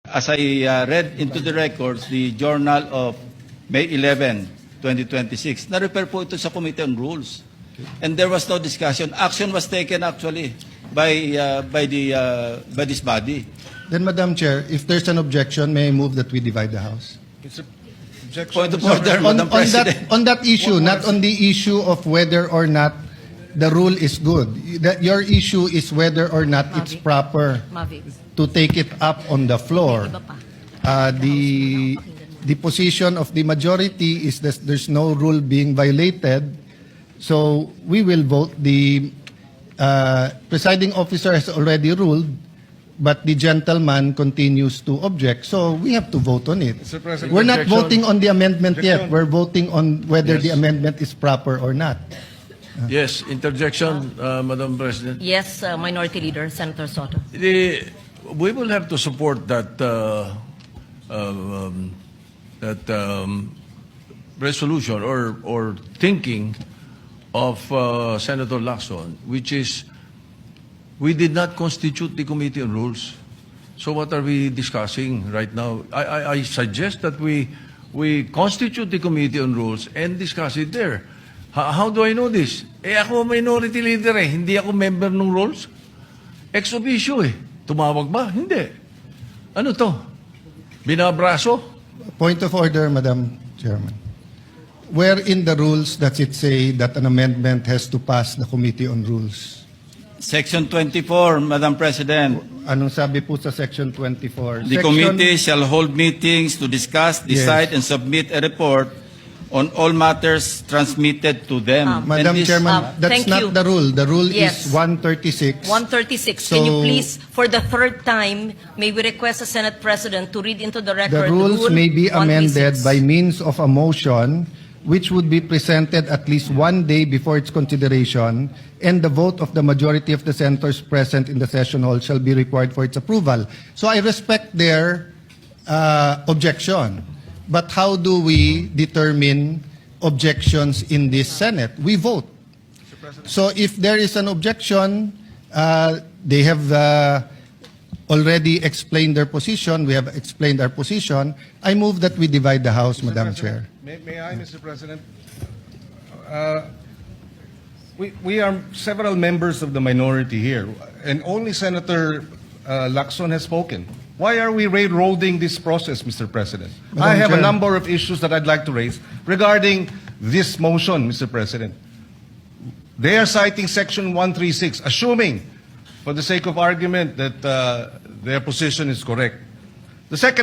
As I read into the records, the Journal of May 11, 2026, na-refer po ito sa Committee on Rules. And there was no discussion. Action was taken actually by this body. Then, Madam Chair, if there's an objection, may I move that we divide the House? Point of order, Madam President. On that issue, not on the issue of whether or not the rule is good. That your issue is whether or not it's proper to take it up on the floor. The position of the majority is that there's no rule being violated. So we will vote. The presiding officer has already ruled, but the gentleman continues to object. So we have to vote on it. We're not voting on the amendment yet. We're voting on whether the amendment is proper or not. Yes, interjection, Madam President. Yes, Minority Leader, Senator Soto. We will have to support that resolution or thinking of Senator Lacson, which is we did not constitute the Committee on Rules. So what are we discussing right now? I suggest that we constitute the Committee on Rules and discuss it there. How do I know this? Ako minority leader hindi ako member ng rules. Ex officio Tumawag ba? Hindi. Ano to? Binabraso? Point of order, Madam Chairman. Where in the rules does it say that an amendment has to pass the Committee on Rules? Section 24, Madam President. Anong sabi po sa Section 24? The committee shall hold meetings to discuss, decide, and submit a report on all matters transmitted to them. Madam Chairman, that's thank not you. the rule. The rule Yes. is 136. 136. So- Can you please, for the third time, may we request the Senate President to read into the record The rules Rule may be amended 136. by means of a motion which would be presented at least one day before its consideration, and the vote of the majority of the senators present in the session hall shall be required for its approval. So I respect their objection. But how do we determine objections in this Senate? We vote. So if there is an objection, they have already explained their position. We have explained our position. I move that we divide the House, Madam Chair. May I, Mr. President? We are several members of the minority here, and only Senator Lacson has spoken. Why are we railroading this process, Mr. President? I have a number of issues that I'd like to raise regarding this motion, Mr. President. They are citing Section 136, assuming, for the sake of argument, that their position is correct. The second